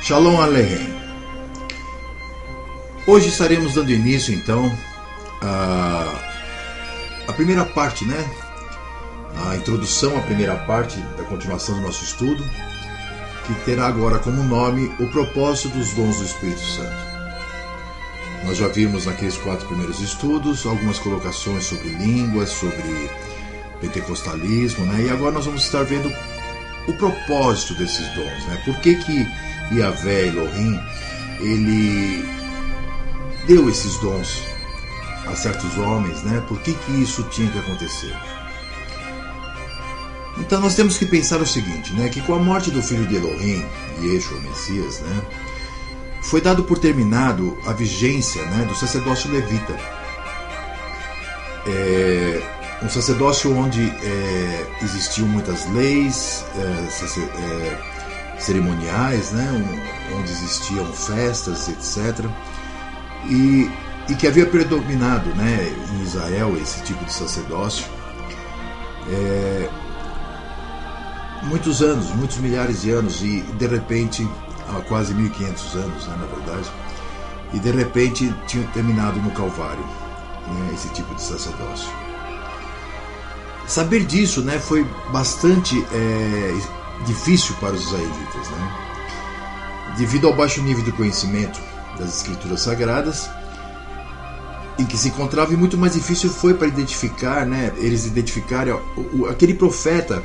Shalom Aleichem. Hoje estaremos dando início então à primeira parte, né? A introdução à primeira parte da continuação do nosso estudo, que terá agora como nome o propósito dos dons do Espírito Santo. Nós já vimos naqueles 4 primeiros estudos algumas colocações sobre línguas, sobre pentecostalismo, né? E agora nós vamos estar vendo o propósito desses dons, né? Por que Yahvé Elohim, ele deu esses dons a certos homens, né? Por que isso tinha que acontecer? Então nós temos que pensar o seguinte, né? Que com a morte do filho de Elohim, Yeshua, o Messias, né? Foi dado por terminado a vigência, né, do sacerdócio levita. Um sacerdócio onde existiam muitas leis cerimoniais, né, onde existiam festas, etc. E que havia predominado, né, em Israel esse tipo de sacerdócio muitos anos, muitos milhares de anos, e de repente, há quase 1500 anos, né, na verdade, e de repente tinha terminado no Calvário, né, esse tipo de sacerdócio. Saber disso, né, foi bastante difícil para os israelitas, né, devido ao baixo nível de conhecimento das Escrituras Sagradas em que se encontrava, e muito mais difícil foi para identificar, né, eles identificarem aquele profeta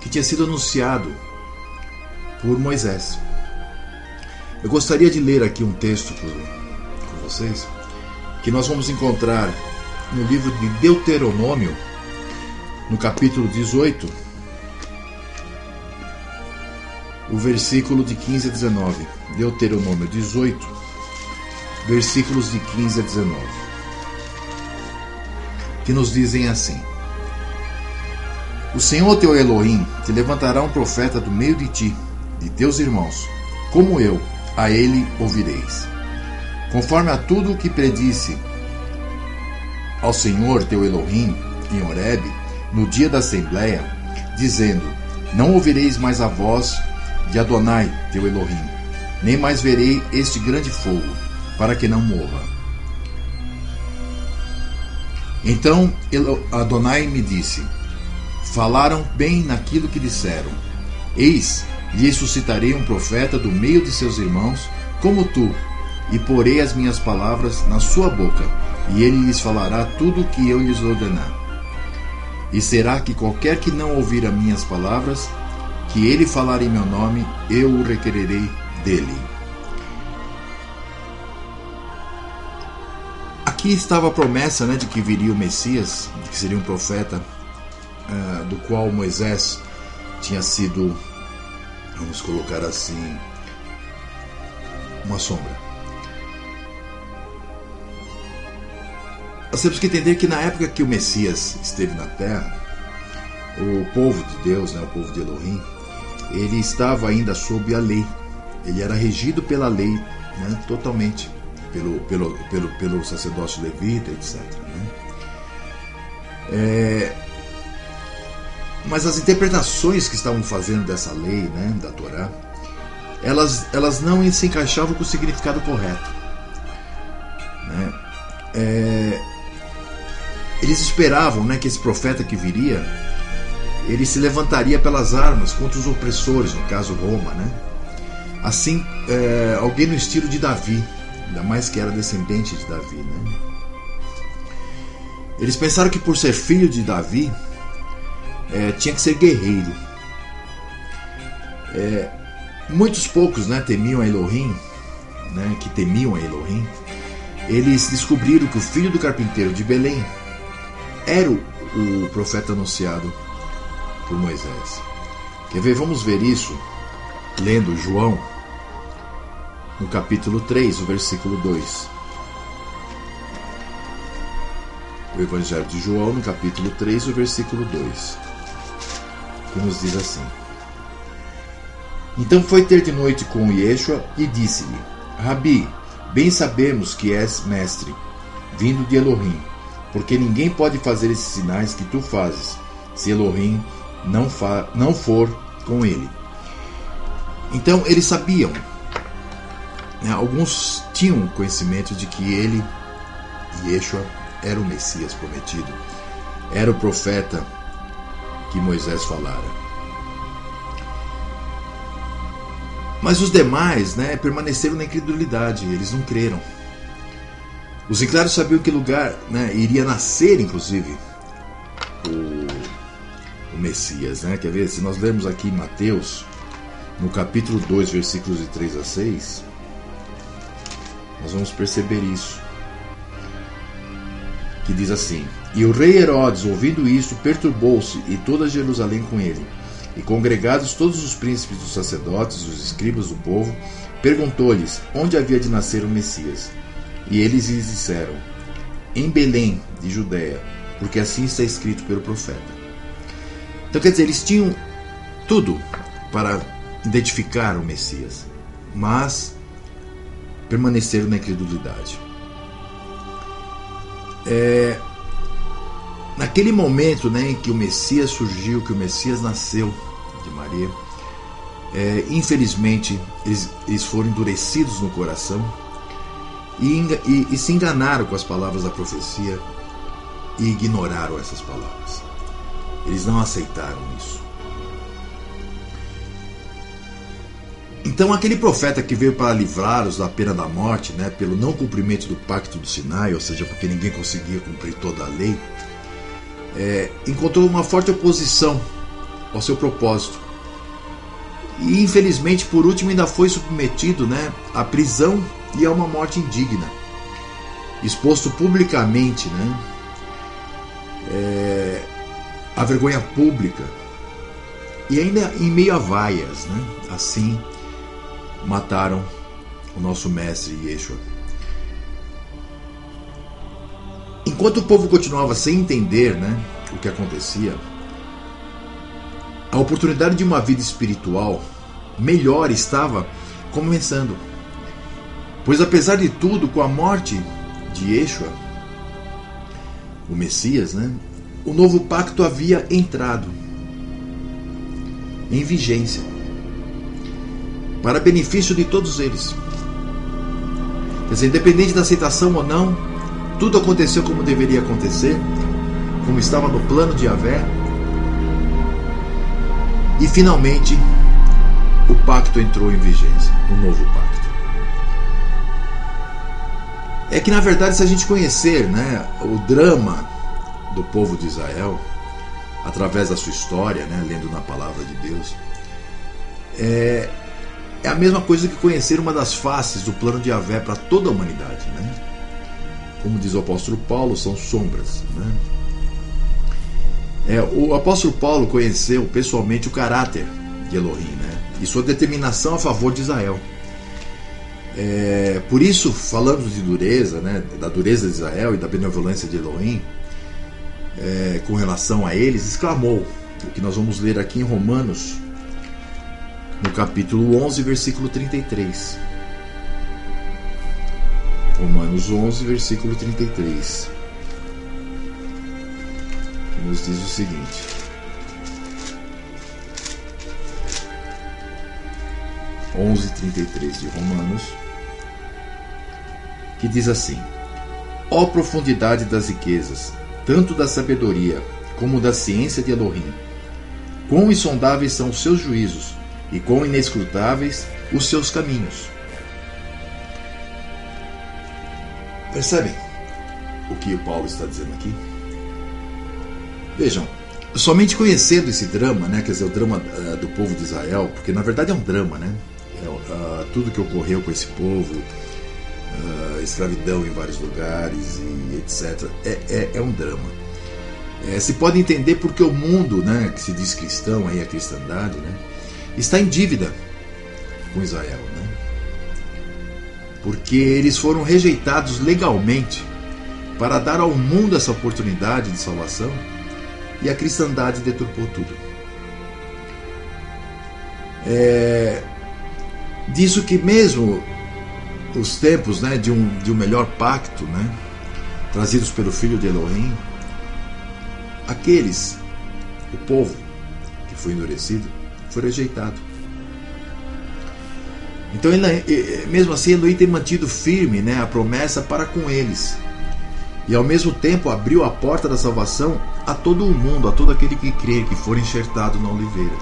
que tinha sido anunciado por Moisés. Eu gostaria de ler aqui um texto com vocês, que nós vamos encontrar no livro de Deuteronômio, no capítulo 18, o versículo de 15 a 19. Deuteronômio 18, versículos de 15 a 19, que nos dizem assim: O Senhor teu Elohim te levantará um profeta do meio de ti, de teus irmãos, como eu, a ele ouvireis. Conforme a tudo o que predisse ao Senhor teu Elohim em Horebe, no dia da Assembleia, dizendo: Não ouvireis mais a voz de Adonai teu Elohim, nem mais verei este grande fogo, para que não morra. Então Adonai me disse: Falaram bem naquilo que disseram. Eis, lhes suscitarei um profeta do meio de seus irmãos, como tu, e porei as minhas palavras na sua boca, e ele lhes falará tudo o que eu lhes ordenar. E será que qualquer que não ouvir as minhas palavras, que ele falar em meu nome, eu o requererei dele. Aqui estava a promessa, né, de que viria o Messias, de que seria um profeta, do qual Moisés tinha sido, vamos colocar assim, uma sombra. Nós temos que entender que na época que o Messias esteve na Terra, o povo de Deus, né, o povo de Elohim, ele estava ainda sob a lei. Ele era regido pela lei, né, totalmente, pelo sacerdócio levita, etc. Né? Mas as interpretações que estavam fazendo dessa lei, né, da Torá, elas não se encaixavam com o significado correto. Né? Eles esperavam, né, que esse profeta que viria, ele se levantaria pelas armas contra os opressores, no caso Roma, né? Assim, alguém no estilo de Davi, ainda mais que era descendente de Davi, né? Eles pensaram que por ser filho de Davi, tinha que ser guerreiro. Muitos poucos, né, temiam a Elohim, né, que temiam a Elohim. Eles descobriram que o filho do carpinteiro de Belém era o profeta anunciado por Moisés. Quer ver? Vamos ver isso lendo João, no capítulo 3, o versículo 2. O Evangelho de João, no capítulo 3, o versículo 2, que nos diz assim: Então foi ter de noite com Yeshua e disse-lhe: Rabi, bem sabemos que és mestre, vindo de Elohim, porque ninguém pode fazer esses sinais que tu fazes, se Elohim não for com ele. Então eles sabiam, né? Alguns tinham conhecimento de que ele, Yeshua, era o Messias prometido, era o profeta que Moisés falara. Mas os demais, né, permaneceram na incredulidade, eles não creram. Os incrédulos sabiam que lugar, né, iria nascer, inclusive, o Messias. Né? Quer ver? Se nós lermos aqui em Mateus, no capítulo 2, versículos de 3 a 6, nós vamos perceber isso. Que diz assim: E o rei Herodes, ouvindo isso, perturbou-se, e toda Jerusalém com ele. E congregados todos os príncipes dos sacerdotes e os escribas do povo, perguntou-lhes onde havia de nascer o Messias. E eles lhes disseram: em Belém de Judeia, porque assim está escrito pelo profeta. Então quer dizer, eles tinham tudo para identificar o Messias, mas permaneceram na incredulidade. Naquele momento, né, em que o Messias surgiu, que o Messias nasceu de Maria, infelizmente eles foram endurecidos no coração e se enganaram com as palavras da profecia e ignoraram essas palavras. Eles não aceitaram isso. Então aquele profeta que veio para livrá-los da pena da morte, né, pelo não cumprimento do pacto do Sinai, ou seja, porque ninguém conseguia cumprir toda a lei, encontrou uma forte oposição ao seu propósito. E infelizmente, por último, ainda foi submetido, né, à prisão e a uma morte indigna, exposto publicamente, né, à vergonha pública e ainda em meio a vaias, né. Assim mataram o nosso mestre Yeshua. Enquanto o povo continuava sem entender, né, o que acontecia, a oportunidade de uma vida espiritual melhor estava começando. Pois apesar de tudo, com a morte de Yeshua, o Messias, né, o novo pacto havia entrado em vigência, para benefício de todos eles. Quer dizer, independente da aceitação ou não, tudo aconteceu como deveria acontecer, como estava no plano de Yahvé, e finalmente o pacto entrou em vigência, o novo pacto. É que na verdade, se a gente conhecer, né, o drama do povo de Israel, através da sua história, né, lendo na palavra de Deus, é a mesma coisa que conhecer uma das faces do plano de Yahvé para toda a humanidade, né? Como diz o apóstolo Paulo, são sombras, né? O apóstolo Paulo conheceu pessoalmente o caráter de Elohim, né, e sua determinação a favor de Israel. Por isso, falando de dureza, né, da dureza de Israel e da benevolência de Elohim com relação a eles, exclamou o que nós vamos ler aqui em Romanos, no capítulo 11, versículo 33. Romanos 11, versículo 33. Que nos diz o seguinte: (11, 33) de Romanos, que diz assim: ó profundidade das riquezas, tanto da sabedoria como da ciência de Elohim! Quão insondáveis são os seus juízos, e quão inescrutáveis os seus caminhos. Percebem o que o Paulo está dizendo aqui? Vejam, somente conhecendo esse drama, né, quer dizer, o drama do povo de Israel, porque na verdade é um drama, né? Tudo que ocorreu com esse povo, escravidão em vários lugares e etc. É um drama. Se pode entender porque o mundo, né, que se diz cristão, aí a cristandade, né, está em dívida com Israel, né? Porque eles foram rejeitados legalmente para dar ao mundo essa oportunidade de salvação, e a cristandade deturpou tudo. Disso que mesmo os tempos, né, de um melhor pacto, né, trazidos pelo Filho de Elohim, o povo que foi endurecido, foi rejeitado. Então, mesmo assim, Elohim tem mantido firme, né, a promessa para com eles. E ao mesmo tempo abriu a porta da salvação a todo o mundo, a todo aquele que crer, que for enxertado na oliveira.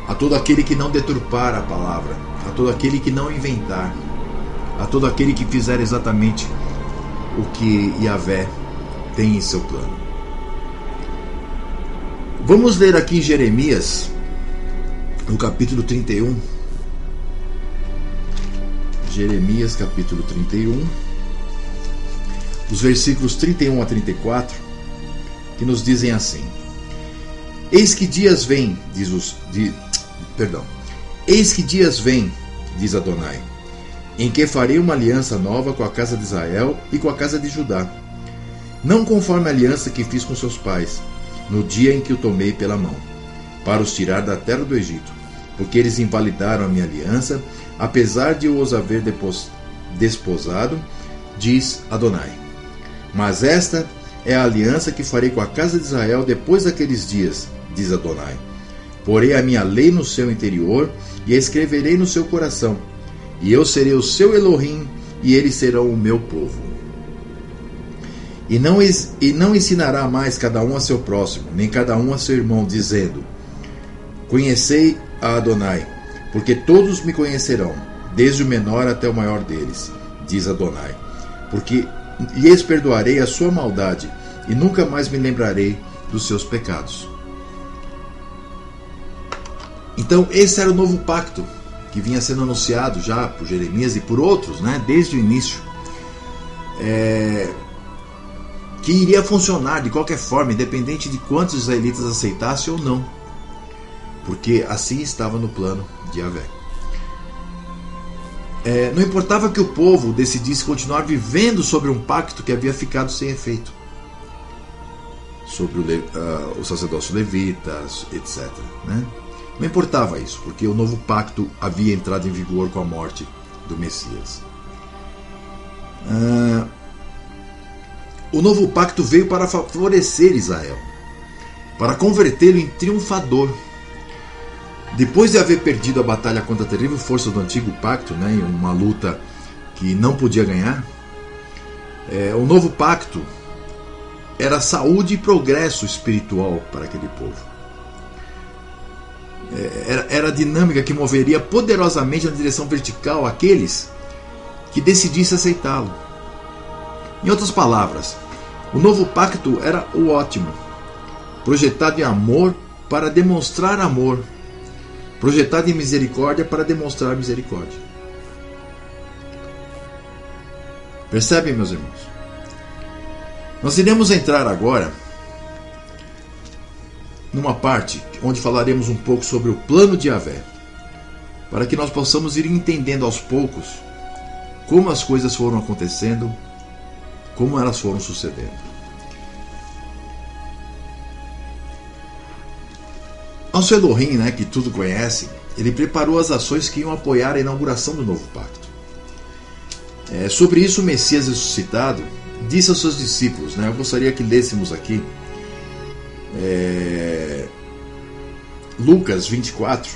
A todo aquele que não deturpar a palavra, a todo aquele que não inventar, a todo aquele que fizer exatamente o que Yahvé tem em seu plano. Vamos ler aqui em Jeremias, no capítulo 31. Jeremias, capítulo 31, os versículos 31 a 34, que nos dizem assim: Eis que dias vêm, Eis que dias vêm, diz Adonai, em que farei uma aliança nova com a casa de Israel e com a casa de Judá, não conforme a aliança que fiz com seus pais, no dia em que o tomei pela mão, para os tirar da terra do Egito, porque eles invalidaram a minha aliança, apesar de eu os haver desposado, diz Adonai. Mas esta é a aliança que farei com a casa de Israel depois daqueles dias, diz Adonai. Porei a minha lei no seu interior e a escreverei no seu coração, e eu serei o seu Elohim, e eles serão o meu povo. E não ensinará mais cada um a seu próximo, nem cada um a seu irmão, dizendo: Conhecei a Adonai, porque todos me conhecerão, desde o menor até o maior deles, diz Adonai. Porque lhes perdoarei a sua maldade, e nunca mais me lembrarei dos seus pecados. Então, esse era o novo pacto, que vinha sendo anunciado já por Jeremias e por outros, né, desde o início. Que iria funcionar de qualquer forma, independente de quantos israelitas aceitassem ou não, porque assim estava no plano de Yahvé. Não importava que o povo decidisse continuar vivendo sobre um pacto que havia ficado sem efeito, sobre o sacerdócio levita, etc., né? Não importava isso, porque o novo pacto havia entrado em vigor com a morte do Messias. O novo pacto veio para favorecer Israel, para convertê-lo em triunfador. Depois de haver perdido a batalha contra a terrível força do antigo pacto, né, em uma luta que não podia ganhar, o novo pacto era saúde e progresso espiritual para aquele povo. Era a dinâmica que moveria poderosamente na direção vertical aqueles que decidissem aceitá-lo. Em outras palavras, o novo pacto era o ótimo, projetado em amor para demonstrar amor, projetado em misericórdia para demonstrar misericórdia. Percebem, meus irmãos? Nós iremos entrar agora numa parte onde falaremos um pouco sobre o plano de Yahvé, para que nós possamos ir entendendo aos poucos como as coisas foram acontecendo, como elas foram sucedendo. Nosso Elohim, né, que tudo conhece, ele preparou as ações que iam apoiar a inauguração do novo pacto. Sobre isso, o Messias ressuscitado disse aos seus discípulos, né, eu gostaria que lêssemos aqui Lucas 24,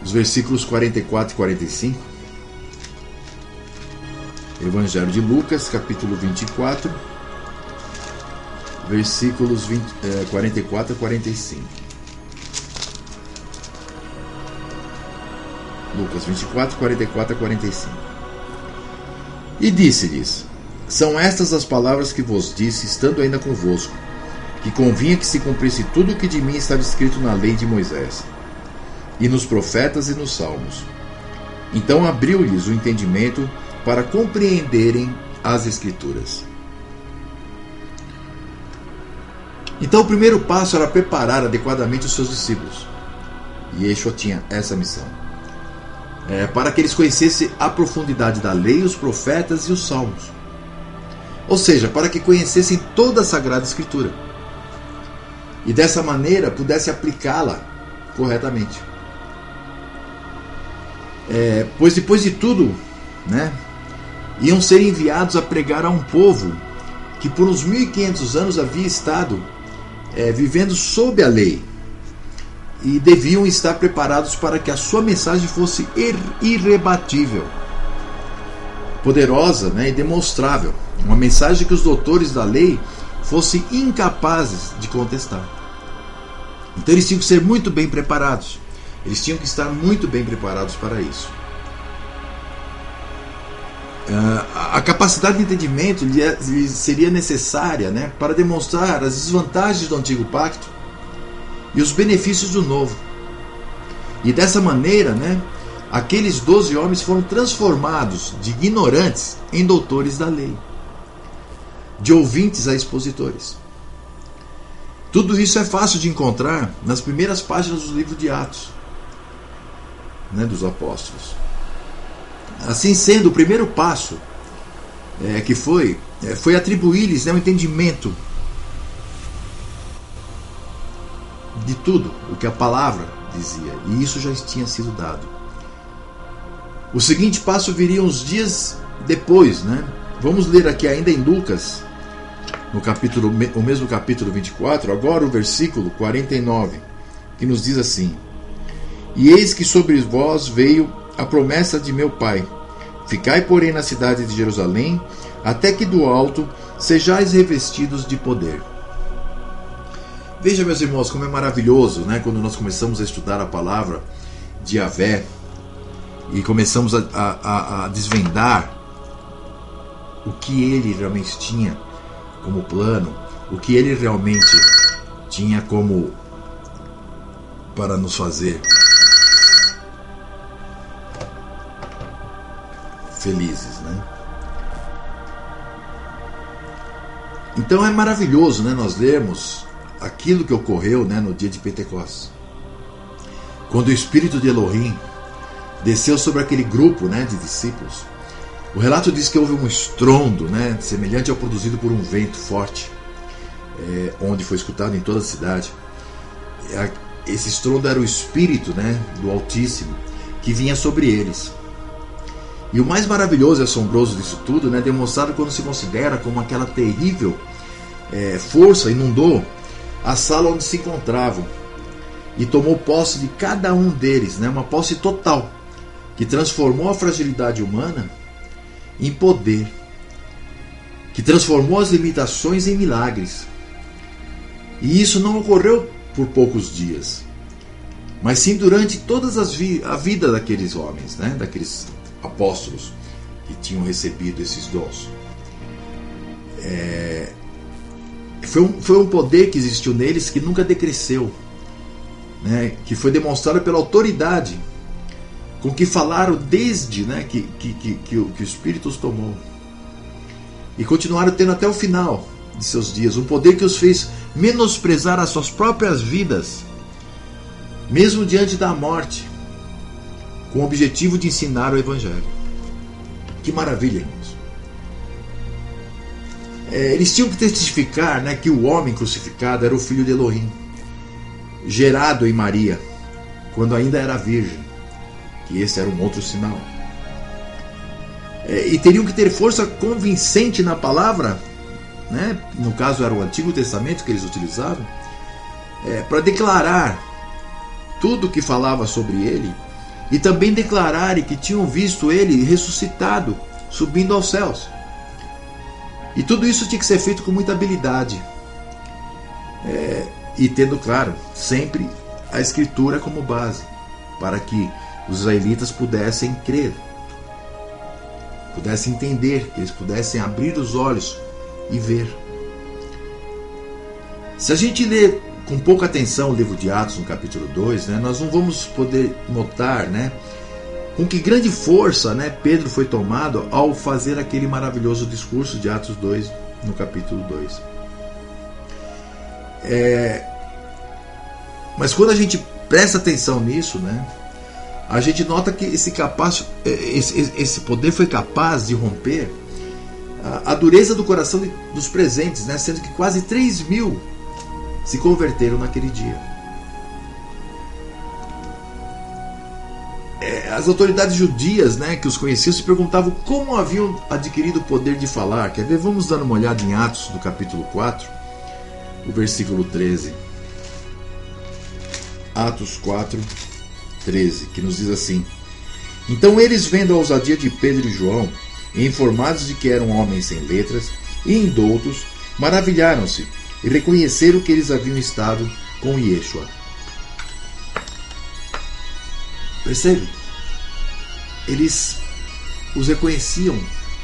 os versículos 44 e 45. Evangelho de Lucas, capítulo 24, versículos 44 a 45. Lucas 24, 44 a 45. E disse-lhes: São estas as palavras que vos disse, estando ainda convosco, que convinha que se cumprisse tudo o que de mim estava escrito na lei de Moisés, e nos profetas e nos salmos. Então abriu-lhes o entendimento para compreenderem as Escrituras. Então o primeiro passo era preparar adequadamente os seus discípulos. E Yeshua tinha essa missão. Para que eles conhecessem a profundidade da lei, os profetas e os salmos. Ou seja, para que conhecessem toda a Sagrada Escritura. E dessa maneira pudesse aplicá-la corretamente. Pois depois de tudo, né, iam ser enviados a pregar a um povo que por uns 1500 anos havia estado vivendo sob a lei, e deviam estar preparados para que a sua mensagem fosse irrebatível, poderosa, né, e demonstrável. Uma mensagem que os doutores da lei fossem incapazes de contestar. Então eles tinham que ser muito bem preparados. Eles tinham que estar muito bem preparados para isso. A capacidade de entendimento lhe seria necessária, né, para demonstrar as desvantagens do antigo pacto e os benefícios do novo. E dessa maneira, né, aqueles 12 homens foram transformados de ignorantes em doutores da lei, de ouvintes a expositores. Tudo isso é fácil de encontrar nas primeiras páginas do livro de Atos, né, dos apóstolos. Assim sendo, o primeiro passo que foi atribuir-lhes, né, um entendimento de tudo o que a palavra dizia, e isso já tinha sido dado. O seguinte passo viria uns dias depois, né? Vamos ler aqui ainda em Lucas, o mesmo capítulo 24, agora o versículo 49, que nos diz assim: E eis que sobre vós veio a promessa de meu Pai. Ficai, porém, na cidade de Jerusalém, até que do alto sejais revestidos de poder. Veja, meus irmãos, como é maravilhoso, né, quando nós começamos a estudar a palavra de Yahvé e começamos a desvendar o que ele realmente tinha como plano, o que ele realmente tinha como para nos fazer felizes, né? Então é maravilhoso, né, nós lermos aquilo que ocorreu, né, no dia de Pentecostes, quando o Espírito de Elohim desceu sobre aquele grupo, né, de discípulos. O relato diz que houve um estrondo, né, semelhante ao produzido por um vento forte, onde foi escutado em toda a cidade. Esse estrondo era o Espírito, né, do Altíssimo que vinha sobre eles. E o mais maravilhoso e assombroso disso tudo, né, demonstrado quando se considera como aquela terrível força inundou a sala onde se encontravam e tomou posse de cada um deles, né, uma posse total, que transformou a fragilidade humana em poder, que transformou as limitações em milagres. E isso não ocorreu por poucos dias, mas sim durante todas a vida daqueles homens, né, daqueles apóstolos que tinham recebido esses dons. Foi um poder que existiu neles que nunca decresceu, né, que foi demonstrado pela autoridade com que falaram desde, né, que o Espírito os tomou, e continuaram tendo até o final de seus dias, um poder que os fez menosprezar as suas próprias vidas, mesmo diante da morte, com o objetivo de ensinar o Evangelho. Que maravilha, irmãos! Eles tinham que testificar, né, que o homem crucificado era o filho de Elohim, gerado em Maria, quando ainda era virgem, que esse era um outro sinal. E teriam que ter força convincente na palavra, né, no caso era o Antigo Testamento que eles utilizavam, para declarar tudo o que falava sobre ele, e também declararem que tinham visto ele ressuscitado, subindo aos céus. E tudo isso tinha que ser feito com muita habilidade, e tendo, claro, sempre a Escritura como base, para que os israelitas pudessem crer, pudessem entender, que eles pudessem abrir os olhos e ver. Se a gente ler com pouca atenção o livro de Atos, no capítulo 2, né, nós não vamos poder notar, né, com que grande força, né, Pedro foi tomado ao fazer aquele maravilhoso discurso de Atos 2, no capítulo 2. Mas quando a gente presta atenção nisso, né, a gente nota que esse poder foi capaz de romper a dureza do coração dos presentes, né, sendo que quase 3.000 se converteram naquele dia. as autoridades judias, né, que os conheciam, se perguntavam como haviam adquirido o poder de falar. Quer ver? Vamos dar uma olhada em Atos, do capítulo 4, o versículo 13. Atos 4, 13, que nos diz assim: Então eles, vendo a ousadia de Pedro e João, e informados de que eram homens sem letras e indoutos, maravilharam-se e reconheceram que eles haviam estado com Yeshua. Percebe? Eles os reconheciam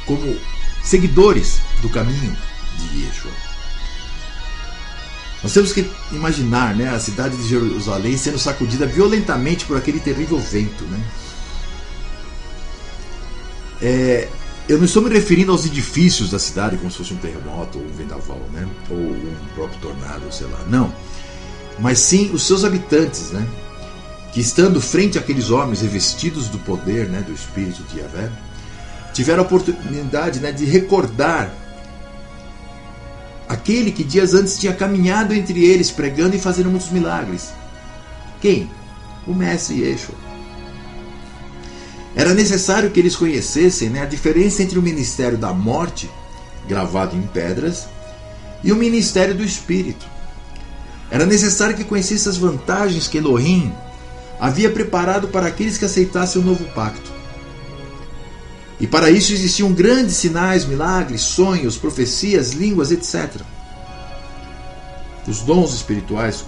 como seguidores do caminho de Yeshua. Nós temos que imaginar, né, a cidade de Jerusalém sendo sacudida violentamente por aquele terrível vento, né? Eu não estou me referindo aos edifícios da cidade como se fosse um terremoto ou um vendaval, né? Ou um próprio tornado, sei lá. Não. Mas sim os seus habitantes, né? Que estando frente àqueles homens revestidos do poder, né, do Espírito de Yahvé, tiveram a oportunidade, né, de recordar aquele que dias antes tinha caminhado entre eles, pregando e fazendo muitos milagres. Quem? O Mestre Yeshua. Era necessário que eles conhecessem, né, a diferença entre o ministério da morte, gravado em pedras, e o ministério do Espírito. Era necessário que conhecessem as vantagens que Elohim havia preparado para aqueles que aceitassem o novo pacto. E para isso existiam grandes sinais, milagres, sonhos, profecias, línguas, etc. Os dons espirituais,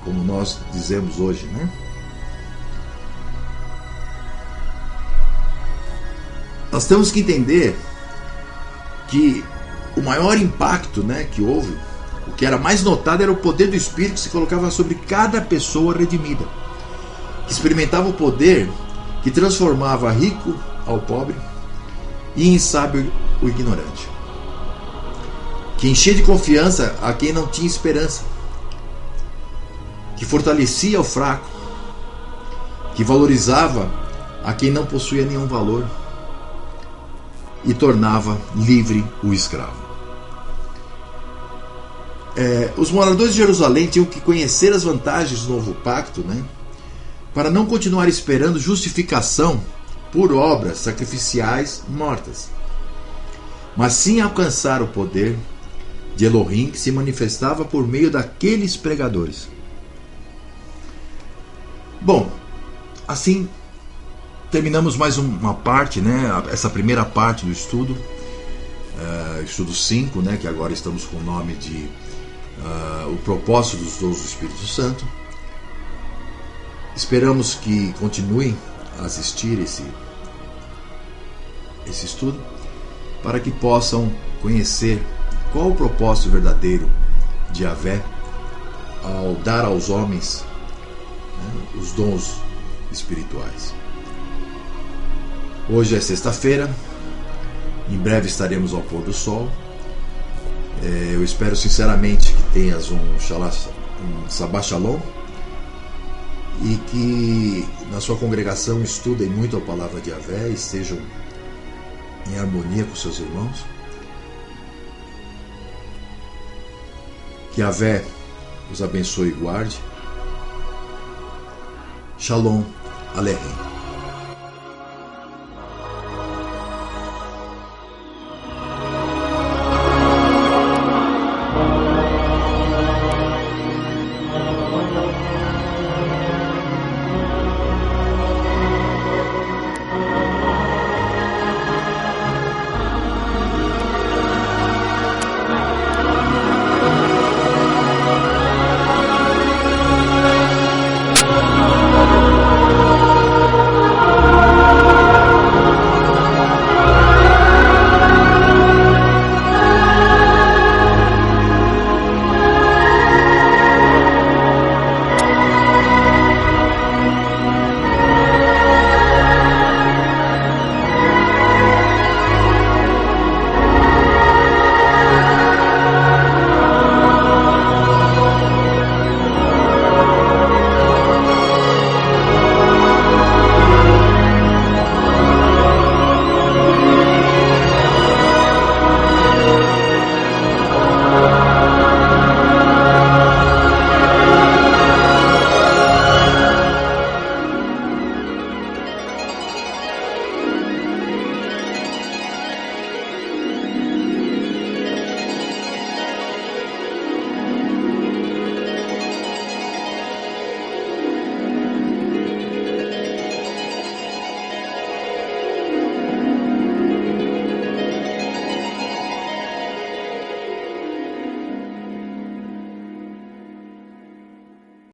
como nós dizemos hoje, né? Nós temos que entender que o maior impacto, né, que houve, o que era mais notado, era o poder do Espírito que se colocava sobre cada pessoa redimida, que experimentava o poder que transformava rico ao pobre e insábio o ignorante, que enchia de confiança a quem não tinha esperança, que fortalecia o fraco, que valorizava a quem não possuía nenhum valor e tornava livre o escravo. Os moradores de Jerusalém tinham que conhecer as vantagens do novo pacto, né, para não continuar esperando justificação por obras sacrificiais mortas, mas sim alcançar o poder de Elohim que se manifestava por meio daqueles pregadores. Bom, assim terminamos mais uma parte, né, essa primeira parte do estudo, estudo 5, né, que agora estamos com o nome de o propósito dos dons do Espírito Santo. Esperamos que continuem a assistir esse estudo, para que possam conhecer qual o propósito verdadeiro de Yahvé ao dar aos homens, né, os dons espirituais. Hoje é sexta-feira, em breve estaremos ao pôr do sol. Eu espero sinceramente que tenhas um Shabbat Shalom e que na sua congregação estudem muito a palavra de Yahvé e estejam em harmonia com seus irmãos. Que Yahvé os abençoe e guarde. Shalom Aleichem.